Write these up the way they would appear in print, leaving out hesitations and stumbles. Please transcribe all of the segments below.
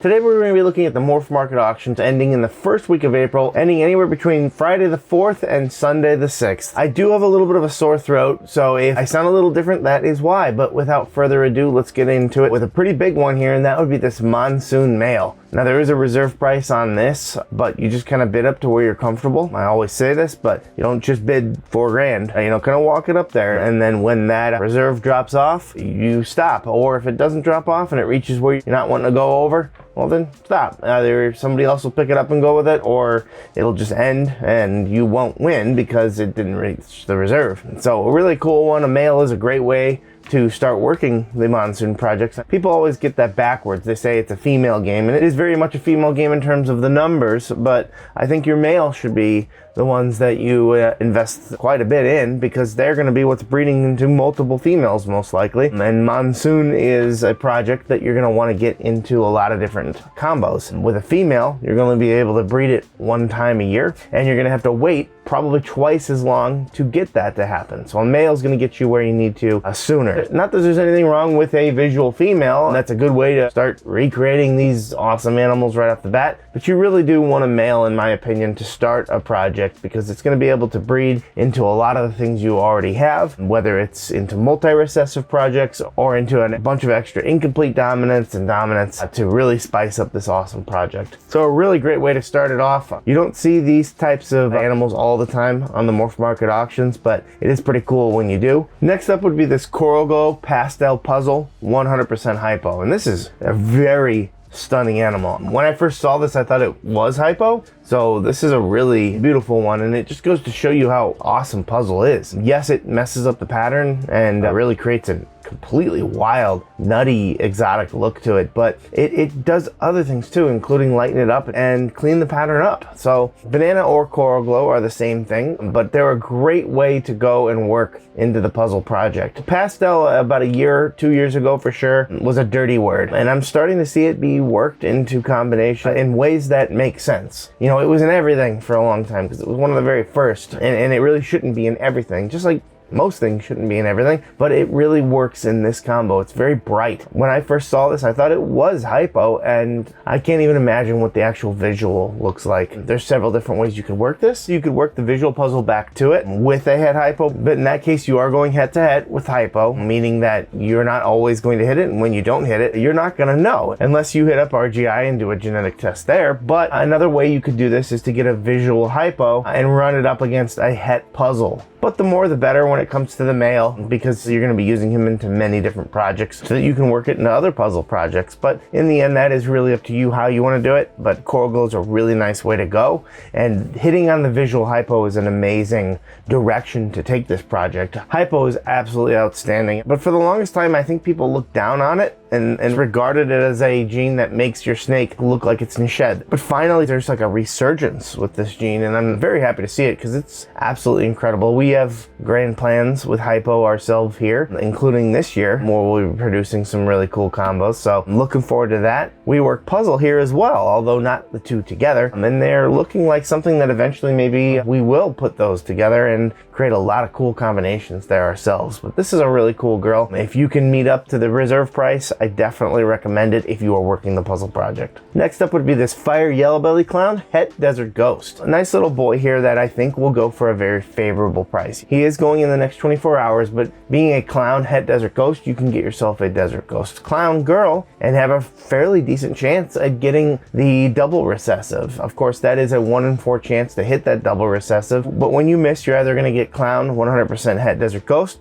Today we're going to be looking at the Morphmarket Auctions ending in the first week of April, ending anywhere between Friday the 4th and Sunday the 6th. I do have a little bit of a sore throat, so if I sound a little different, that is why. But without further ado, let's get into it with a pretty big one here, and that would be this Monsoon male. Now there is a reserve price on this, but you just kind of bid up to where you're comfortable. I always say this, but you don't just bid $4 grand. Kind of walk it up there, and then when that reserve drops off, you stop. Or if it doesn't drop off and it reaches where you're not wanting to go over, well then stop. Either somebody else will pick it up and go with it, or it'll just end and you won't win because it didn't reach the reserve. So a really cool one. A male is a great way to start working the Monsoon projects. People always get that backwards. They say it's a female game, and it is very much a female game in terms of the numbers, but I think your male should be the ones that you invest quite a bit in, because they're going to be what's breeding into multiple females most likely. And Monsoon is a project that you're going to want to get into a lot of different combos. With a female, you're going to be able to breed it one time a year, and you're going to have to wait probably twice as long to get that to happen. So a male is going to get you where you need to sooner. Not that there's anything wrong with a visual female, and that's a good way to start recreating these awesome animals right off the bat, but you really do want a male, in my opinion, to start a project, because it's going to be able to breed into a lot of the things you already have, whether it's into multi-recessive projects or into a bunch of extra incomplete dominance and dominance to really spice up this awesome project. So a really great way to start it off. You don't see these types of animals all the time on the Morphmarket Auctions, but it is pretty cool when you do. Next up would be this Coral Glow Pastel Puzzle 100% Hypo, and this is a very stunning animal. When I first saw this, I thought it was Hypo, so this is a really beautiful one, and it just goes to show you how awesome Puzzle is. Yes, it messes up the pattern and really creates a completely wild, nutty, exotic look to it, but it does other things too, including lighten it up and clean the pattern up. So Banana or Coral Glow are the same thing, but they're a great way to go and work into the puzzle project. Pastel, about a year, 2 years ago for sure, was a dirty word, and I'm starting to see it be worked into combination in ways that make sense. It was in everything for a long time because it was one of the very first, and it really shouldn't be in everything, just like most things shouldn't be in everything, but it really works in this combo. It's very bright. When I first saw this, I thought it was Hypo, and I can't even imagine what the actual visual looks like. There's several different ways you could work this. You could work the visual puzzle back to it with a head Hypo, but in that case, you are going head to head with Hypo, meaning that you're not always going to hit it, and when you don't hit it, you're not going to know unless you hit up RGI and do a genetic test there. But another way you could do this is to get a visual Hypo and run it up against a het puzzle. But the more the better when it comes to the male, because you're going to be using him into many different projects so that you can work it into other puzzle projects. But in the end, that is really up to you how you want to do it. But Coral Glow is a really nice way to go. And hitting on the visual Hypo is an amazing direction to take this project. Hypo is absolutely outstanding. But for the longest time, I think people looked down on it and regarded it as a gene that makes your snake look like it's in shed. But finally, there's like a resurgence with this gene, and I'm very happy to see it because it's absolutely incredible. We have grand plans with Hypo ourselves here, including this year, where we'll be producing some really cool combos, so I'm looking forward to that. We work Puzzle here as well, although not the two together, and they're looking like something that eventually maybe we will put those together and create a lot of cool combinations there ourselves. But this is a really cool girl. If you can meet up to the reserve price, I definitely recommend it if you are working the puzzle project. Next up would be this Fire Yellowbelly Clown Het Desertghost. A nice little boy here that I think will go for a very favorable price. He is going in the next 24 hours, but being a clown Het Desertghost, you can get yourself a Desertghost clown girl and have a fairly decent chance at getting the double recessive. Of course, that is a 1 in 4 chance to hit that double recessive, but when you miss, you're either going to get clown 100% Het Desertghost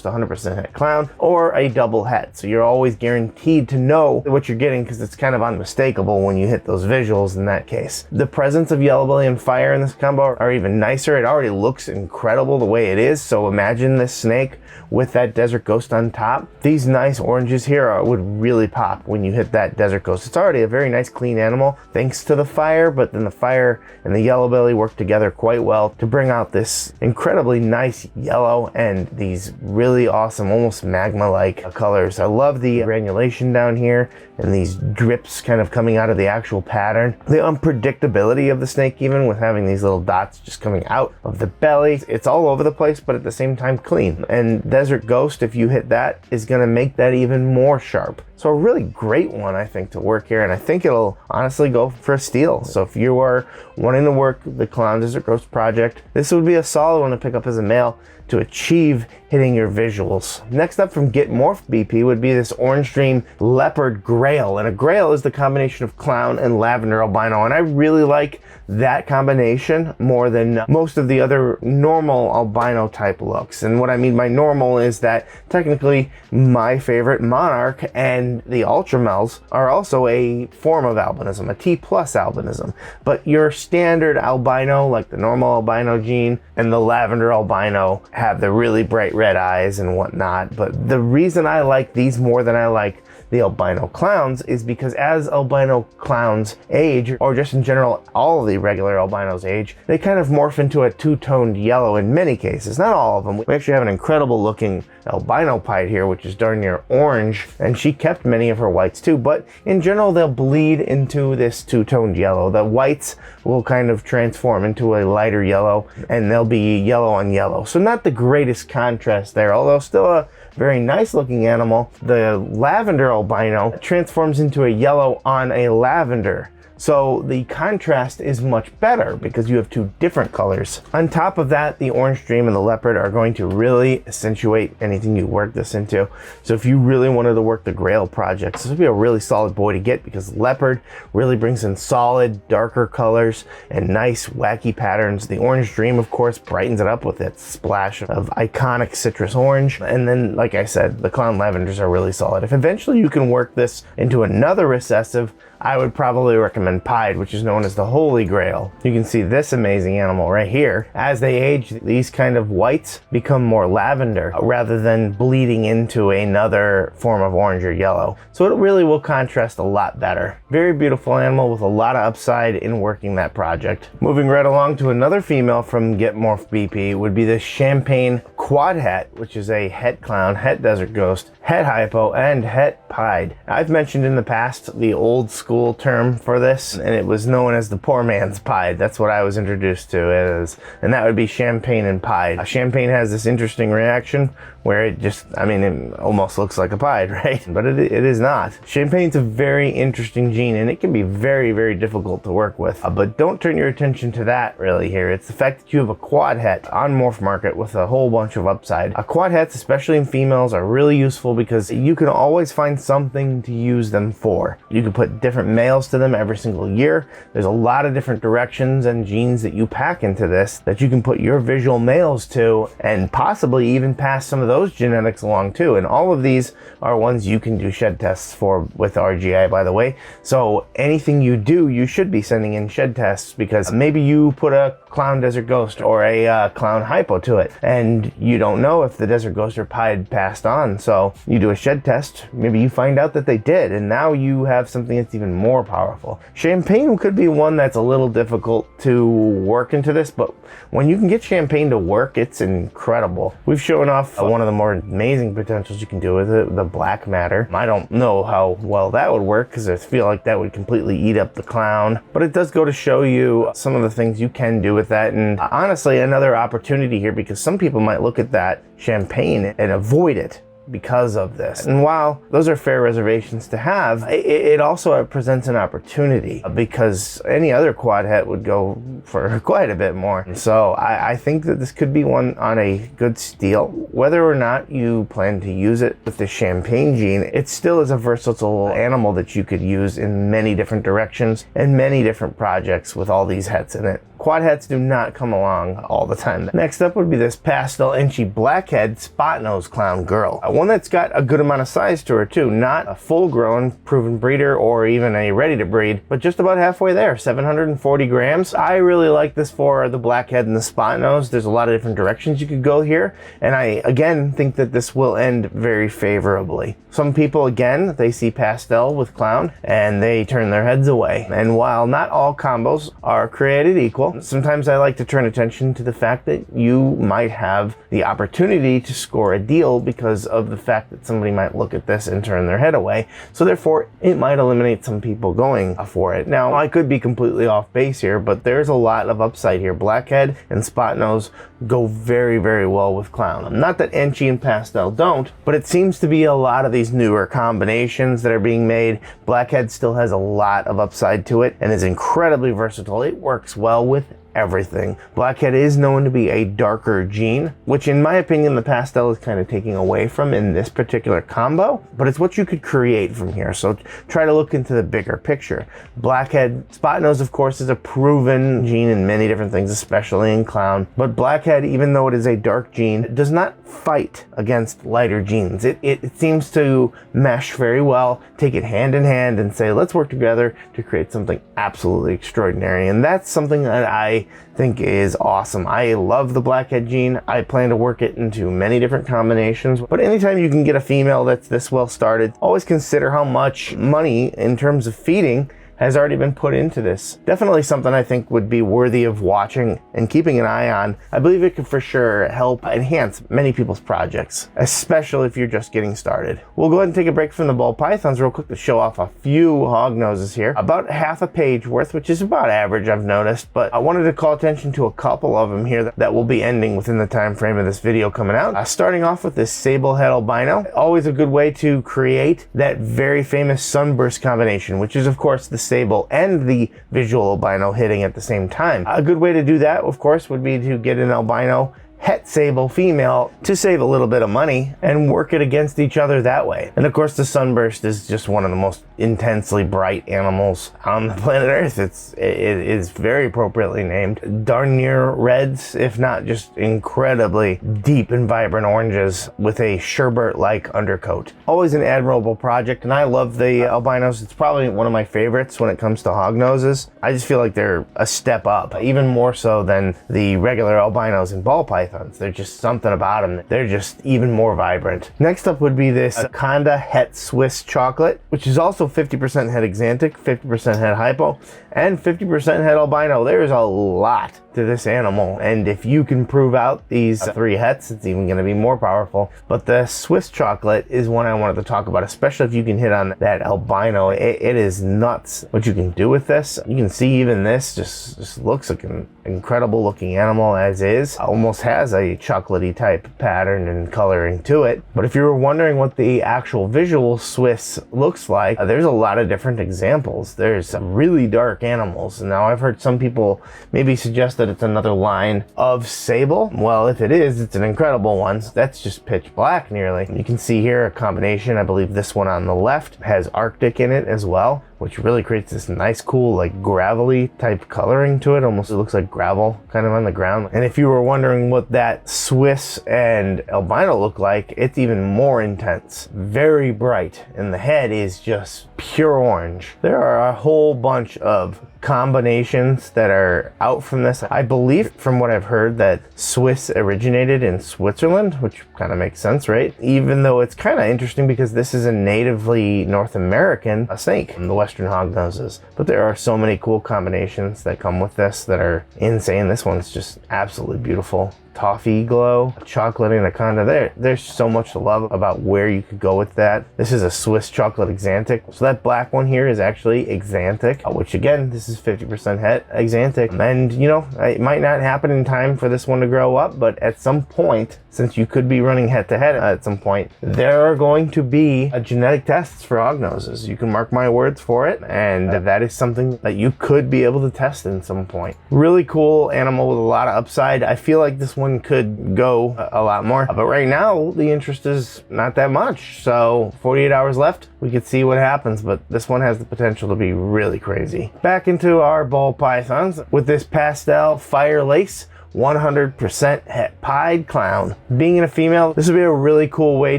100% het clown, or a double het. So you're always guaranteed to know what you're getting because it's kind of unmistakable when you hit those visuals in that case. The presence of Yellowbelly and Fire in this combo are even nicer. It already looks incredible the way it is, so imagine this snake with that Desertghost on top. These nice oranges here would really pop when you hit that Desertghost. It's already a very nice clean animal thanks to the Fire, but then the Fire and the Yellowbelly work together quite well to bring out this incredibly nice yellow and these really awesome, almost magma-like colors. I love the granulation down here and these drips kind of coming out of the actual pattern. The unpredictability of the snake, even with having these little dots just coming out of the belly. It's all over the place, but at the same time clean. And Desertghost, if you hit that, is going to make that even more sharp. So a really great one, I think, to work here, and I think it'll honestly go for a steal. So if you are wanting to work the Clown Desertghost project, this would be a solid one to pick up as a male to achieve hitting your visuals. Next up from Get Morphed BP would be this Orange Dream Leopard Grail, and a Grail is the combination of Clown and Lavender Albino, and I really like that combination more than most of the other normal albino type looks. And what I mean by normal is that technically my favorite Monarch and the Ultramels are also a form of albinism, a T+ albinism. But your standard albino, like the normal albino gene and the Lavender Albino, have the really bright red eyes and whatnot. But the reason I like these more than I like the albino clowns is because as albino clowns age, or just in general all of the regular albinos age, they kind of morph into a two-toned yellow in many cases, not all of them. We actually have an incredible looking albino pied here, which is darn near orange, and she kept many of her whites too, but in general they'll bleed into this two-toned yellow. The whites will kind of transform into a lighter yellow, and they'll be yellow on yellow. So not the greatest contrast there, although still a very nice looking animal. The Lavender Albino transforms into a yellow on a lavender. So the contrast is much better because you have two different colors. On top of that, the Orange Dream and the Leopard are going to really accentuate anything you work this into. So if you really wanted to work the Grail projects, this would be a really solid boy to get because Leopard really brings in solid, darker colors and nice, wacky patterns. The Orange Dream, of course, brightens it up with its splash of iconic citrus orange. And then, like I said, the Clown Lavenders are really solid. If eventually you can work this into another recessive, I would probably recommend Pied, which is known as the Holy Grail. You can see this amazing animal right here. As they age, these kind of whites become more lavender rather than bleeding into another form of orange or yellow. So it really will contrast a lot better. Very beautiful animal with a lot of upside in working that project. Moving right along to another female from Get Morphed BP would be the Champagne Quad Het, which is a Het Clown, Het Desertghost, Het Hypo, and Het Pied. I've mentioned in the past the old school term for this, and it was known as the poor man's pied. That's what I was introduced to as, and that would be Champagne and Pied. Champagne has this interesting reaction where it just, I mean, it almost looks like a pied, right? But it is not. Champagne's a very interesting gene, and it can be very, very difficult to work with. But don't turn your attention to that really here. It's the fact that you have a quad het on Morphmarket with a whole bunch of upside. Quad hets, especially in females, are really useful because you can always find something to use them for. You can put different males to them every single year. There's a lot of different directions and genes that you pack into this that you can put your visual males to, and possibly even pass some of those genetics along too. And all of these are ones you can do shed tests for with RGI, by the way. So anything you do, you should be sending in shed tests, because maybe you put a Clown Desertghost or a Clown Hypo to it, and you don't know if the Desertghost or Pied passed on. So you do a shed test, maybe you find out that they did, and now you have something that's even more powerful. Champagne could be one that's a little difficult to work into this, but when you can get Champagne to work, it's incredible. We've shown off one of the more amazing potentials you can do with it, the black matter. I don't know how well that would work because I feel like that would completely eat up the clown, but it does go to show you some of the things you can do with that. And honestly, another opportunity here, because some people might look at that Champagne and avoid it because of this. And while those are fair reservations to have, it also presents an opportunity, because any other quad het would go for quite a bit more. So I think that this could be one on a good steal. Whether or not you plan to use it with the Champagne gene, it still is a versatile animal that you could use in many different directions and many different projects with all these hets in it. Quad hets do not come along all the time. Next up would be this Pastel Enchi Blackhead Spotnose Clown Girl. One that's got a good amount of size to her too. Not a full-grown proven breeder or even a ready-to-breed, but just about halfway there, 740 grams. I really like this for the Blackhead and the Spotnose. There's a lot of different directions you could go here, and I, again, think that this will end very favorably. Some people, again, they see Pastel with Clown, and they turn their heads away. And while not all combos are created equal, sometimes I like to turn attention to the fact that you might have the opportunity to score a deal because of of the fact that somebody might look at this and turn their head away. So therefore, it might eliminate some people going for it. Now, I could be completely off base here, but there's a lot of upside here. Blackhead and Spotnose go very, very well with clown. Not that Enchi and Pastel don't, but it seems to be a lot of these newer combinations that are being made. Blackhead still has a lot of upside to it and is incredibly versatile. It works well with everything. Blackhead is known to be a darker gene, which in my opinion the Pastel is kind of taking away from in this particular combo, but it's what you could create from here. So try to look into the bigger picture. Blackhead, Spotnose of course is a proven gene in many different things, especially in clown, but Blackhead, even though it is a dark gene, does not fight against lighter genes. It seems to mesh very well, take it hand in hand and say, let's work together to create something absolutely extraordinary. And that's something that I think is awesome. I love the Blackhead gene. I plan to work it into many different combinations, but anytime you can get a female that's this well started, always consider how much money in terms of feeding has already been put into this. Definitely something I think would be worthy of watching and keeping an eye on. I believe it could for sure help enhance many people's projects, especially if you're just getting started. We'll go ahead and take a break from the ball pythons real quick to show off a few Hognoses here. About half a page worth, which is about average, I've noticed, but I wanted to call attention to a couple of them here that will be ending within the time frame of this video coming out. Starting off with this Sable Het Albino. Always a good way to create that very famous sunburst combination, which is of course the Sable and the visual albino hitting at the same time. A good way to do that, of course, would be to get an albino het sable female to save a little bit of money and work it against each other that way. And of course the sunburst is just one of the most intensely bright animals on the planet Earth. It is very appropriately named. Darn near reds, if not just incredibly deep and vibrant oranges with a sherbet-like undercoat. Always an admirable project, and I love the albinos. It's probably one of my favorites when it comes to Hognoses. I just feel like they're a step up, even more so than the regular albinos and ball pythons. There's just something about them. They're just even more vibrant. Next up would be this Conda Het Swiss chocolate, which is also 50% het Axanthic, 50% het Hypo, and 50% het albino. There's a lot to this animal, and if you can prove out these three hets, it's even going to be more powerful. But the Swiss chocolate is one I wanted to talk about, especially if you can hit on that albino. It is nuts what you can do with this. You can see even this just looks like an incredible looking animal as is. Almost has a chocolatey type pattern and coloring to it. But if you were wondering what the actual visual Swiss looks like, there's a lot of different examples. There's some really dark animals. Now I've heard some people maybe suggest that it's another line of Sable. Well, if it is, it's an incredible one. That's just pitch black nearly. You can see here a combination. I believe this one on the left has Arctic in it as well, which really creates this nice, cool, like gravelly type coloring to it. Almost it looks like gravel kind of on the ground. And if you were wondering what that Swiss and albino look like, it's even more intense. Very bright, and the head is just pure orange. There are a whole bunch of combinations that are out from this. I believe from what I've heard that Swiss originated in Switzerland, which kind of makes sense, right? Even though it's kind of interesting because this is a natively North American snake from the Western Hognoses. But there are so many cool combinations that come with this that are insane. This one's just absolutely beautiful. Toffee glow, chocolate and a Conda. There's so much to love about where you could go with that. This is a Swiss chocolate Axanthic. So that black one here is actually Axanthic, which again, this is 50% het Axanthic. And you know, it might not happen in time for this one to grow up, but at some point, since you could be running head to head at some point, there are going to be genetic tests for Hognoses. You can mark my words for it, and that is something that you could be able to test in some point. Really cool animal with a lot of upside. I feel like this one could go a lot more, but right now the interest is not that much. So 48 hours left, we could see what happens, but this one has the potential to be really crazy. Back into our ball pythons with this Pastel Fire Lace 100% het pied clown. Being in a female, this would be a really cool way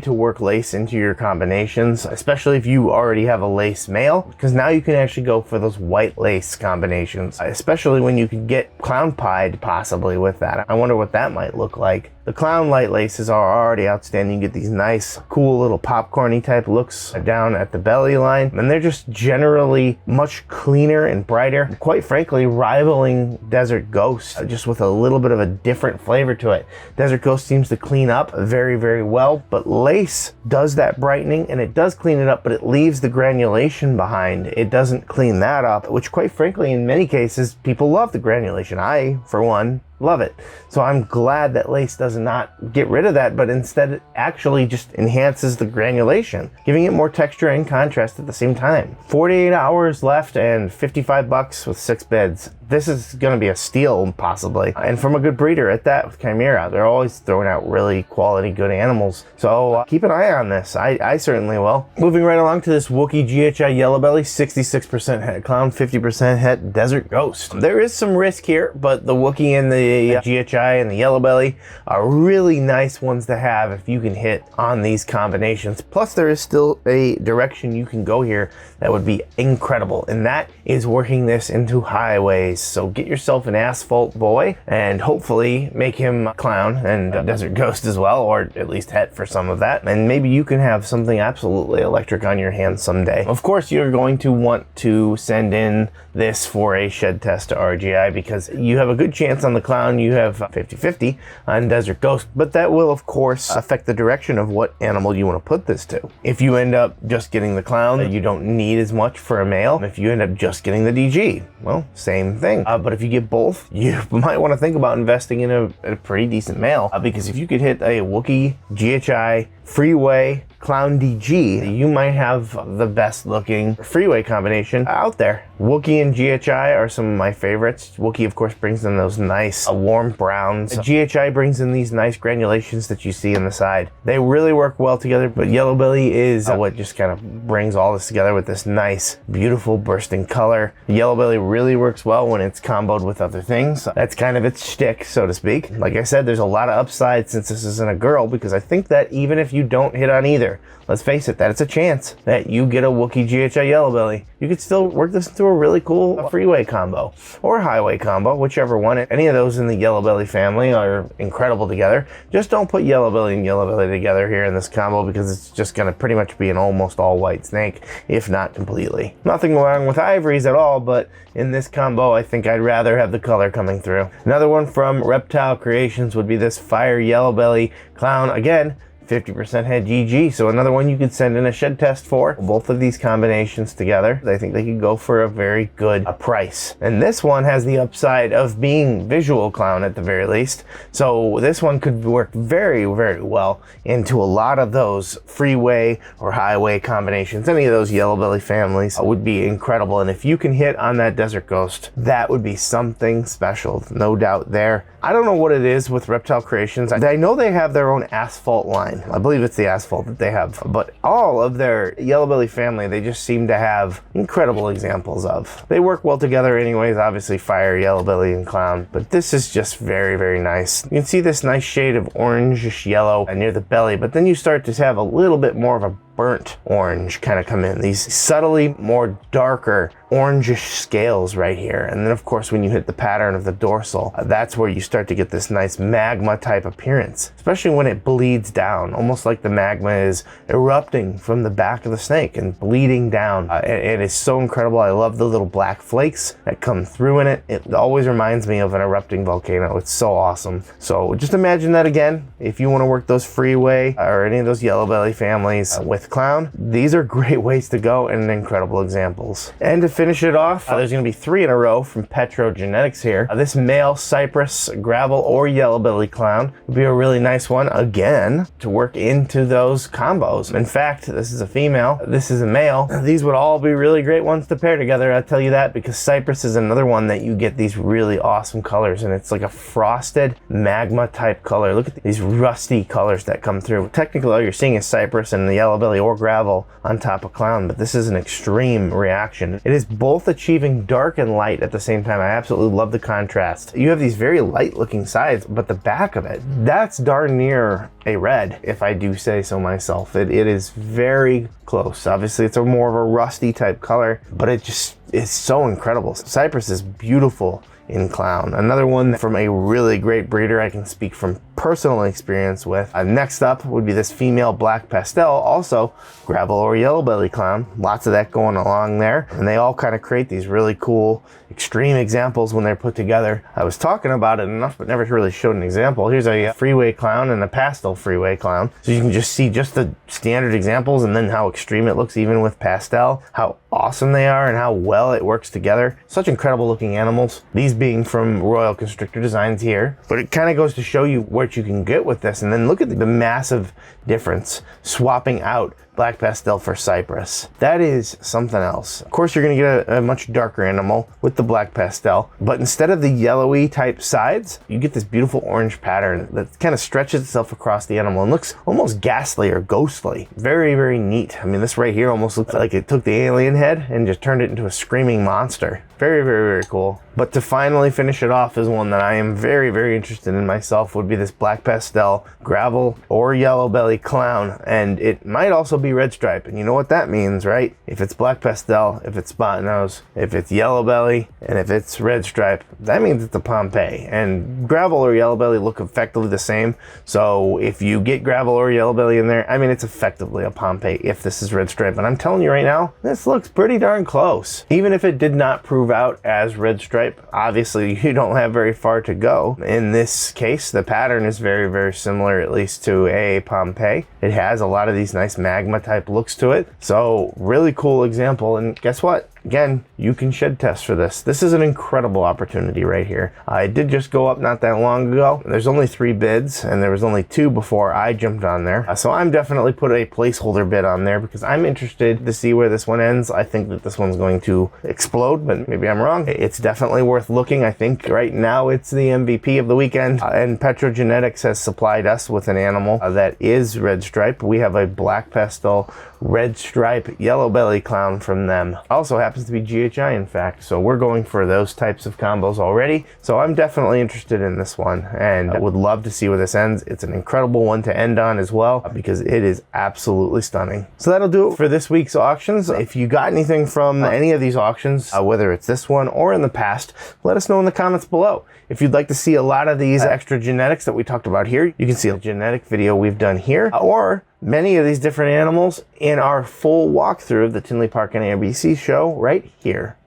to work lace into your combinations, especially if you already have a lace male, because now you can actually go for those white lace combinations, especially when you could get clown pied possibly with that. I wonder what that might look like. The clown light laces are already outstanding. You get these nice, cool little popcorny type looks down at the belly line, and they're just generally much cleaner and brighter, quite frankly rivaling Desertghost, just with a little bit of a different flavor to it. Desertghost seems to clean up very, very well, but lace does that brightening, and it does clean it up, but it leaves the granulation behind. It doesn't clean that up, which quite frankly in many cases people love the granulation. I, for one, love it. So I'm glad that lace does not get rid of that, but instead it actually just enhances the granulation, giving it more texture and contrast at the same time. 48 hours left and $55 with 6 bids. This is going to be a steal, possibly, and from a good breeder at that with Chimera. They're always throwing out really quality, good animals. So keep an eye on this. I certainly will. Moving right along to this Wookie GHI Yellowbelly, 66% het clown, 50% het Desertghost. There is some risk here, but the Wookie and the GHI and the Yellowbelly are really nice ones to have if you can hit on these combinations. Plus, there is still a direction you can go here that would be incredible, and that is working this into highways. So get yourself an asphalt boy and hopefully make him clown and Desertghost as well, or at least het for some of that, and maybe you can have something absolutely electric on your hands someday. Of course, you're going to want to send in this for a shed test to RGI because you have a good chance on the clown. You have 50-50 on Desertghost, but that will of course affect the direction of what animal you want to put this to. If you end up just getting the clown, you don't need as much for a male. If you end up just getting the DG, well, same thing. But if you get both, you might want to think about investing in a pretty decent male, because if you could hit a Wookie GHI freeway clown DG, you might have the best looking freeway combination out there. Wookie and GHI are some of my favorites. Wookie, of course, brings in those nice warm browns. GHI brings in these nice granulations that you see on the side. They really work well together, but Yellowbelly is what just kind of brings all this together with this nice, beautiful bursting color. Yellowbelly really works well when it's comboed with other things. That's kind of its shtick, so to speak. Like I said, there's a lot of upside since this isn't a girl, because I think that even if you don't hit on either, let's face it, that it's a chance that you get a Wookie GHI Yellowbelly. You could still work this into a really cool freeway combo or highway combo, whichever one. Any of those in the Yellowbelly family are incredible together. Just don't put Yellowbelly and Yellowbelly together here in this combo, because it's just going to pretty much be an almost all white snake, if not completely. Nothing wrong with ivories at all, but in this combo, I think I'd rather have the color coming through. Another one from Reptile Creations would be this Fire Yellowbelly clown. Again, 50% het GG, so another one you could send in a shed test for. Both of these combinations together, I think they could go for a very good price. And this one has the upside of being visual clown at the very least, so this one could work very, very well into a lot of those freeway or highway combinations. Any of those Yellowbelly families would be incredible, and if you can hit on that Desertghost, that would be something special, no doubt there. I don't know what it is with Reptile Creations. I know they have their own asphalt line. I believe it's the asphalt that they have, but all of their Yellowbelly family, they just seem to have incredible examples of. They work well together anyways, obviously Fire, Yellowbelly, and Clown, but this is just very, very nice. You can see this nice shade of orangish yellow near the belly, but then you start to have a little bit more of a burnt orange kind of come in. These subtly more darker orangish scales right here. And then of course when you hit the pattern of the dorsal, that's where you start to get this nice magma type appearance, especially when it bleeds down, almost like the magma is erupting from the back of the snake and bleeding down. It is so incredible. I love the little black flakes that come through in it. It always reminds me of an erupting volcano. It's so awesome. So just imagine that again. If you want to work those freeway or any of those Yellowbelly families with clown, these are great ways to go and incredible examples. And to finish it off, there's going to be 3 in a row from Petro Genetics here. This male Cypress, gravel, or Yellowbelly clown would be a really nice one, again, to work into those combos. In fact, this is a female, this is a male. These would all be really great ones to pair together, I'll tell you that, because Cypress is another one that you get these really awesome colors, and it's like a frosted magma type color. Look at these rusty colors that come through. Technically, all you're seeing is Cypress and the Yellowbelly or gravel on top of clown, but this is an extreme reaction. It is both achieving dark and light at the same time. I absolutely love the contrast. You have these very light looking sides, but the back of it, that's darn near a red, if I do say so myself. It is very close. Obviously it's a more of a rusty type color, but it just is so incredible. Cypress is beautiful in clown. Another one from a really great breeder I can speak from personal experience with. Next up would be this female black pastel, also gravel or yellowbelly clown. Lots of that going along there, and they all kind of create these really cool extreme examples when they're put together. I was talking about it enough but never really showed an example. Here's a freeway clown and a pastel freeway clown, so you can just see just the standard examples and then how extreme it looks even with pastel, how awesome they are and how well it works together. Such incredible looking animals, these being from Royal Constrictor Designs here. But it kind of goes to show you what you can get with this, and then look at the massive difference swapping out black pastel for Cypress. That is something else. Of course, you're going to get a much darker animal with the black pastel, but instead of the yellowy type sides, you get this beautiful orange pattern that kind of stretches itself across the animal and looks almost ghastly or ghostly. Very, very neat. I mean, this right here almost looks like it took the alien head and just turned it into a screaming monster. Very, very, very cool. But to finally finish it off is one that I am very, very interested in myself, would be this black pastel gravel or yellowbelly clown. And it might also be red stripe. And you know what that means, right? If it's black pastel, if it's Spotnose, if it's yellowbelly, and if it's red stripe, that means it's a Pompeii. And gravel or yellowbelly look effectively the same. So if you get gravel or yellowbelly in there, I mean, it's effectively a Pompeii if this is red stripe. And I'm telling you right now, this looks pretty darn close. Even if it did not prove out as red stripe, obviously you don't have very far to go. In this case, the pattern is very, very similar, at least to a Pompeii. It has a lot of these nice magma type looks to it. So really cool example. And guess what? Again, you can shed test for this. This is an incredible opportunity right here. I did just go up not that long ago. There's only 3 bids, and there was only 2 before I jumped on there. So I'm definitely put a placeholder bid on there because I'm interested to see where this one ends. I think that this one's going to explode, but maybe I'm wrong. It's definitely worth looking. I think right now it's the MVP of the weekend, and Petrogenetics has supplied us with an animal that is red stripe. We have a black pastel red stripe yellowbelly clown from them. Also happens to be GHI, in fact, so we're going for those types of combos already. So I'm definitely interested in this one and would love to see where this ends. It's an incredible one to end on as well because it is absolutely stunning. So that'll do it for this week's auctions. If you got anything from any of these auctions, whether it's this one or in the past, let us know in the comments below. If you'd like to see a lot of these extra genetics that we talked about here, you can see a genetic video we've done here, or many of these different animals in our full walkthrough of the Tinley Park and ABC show right here.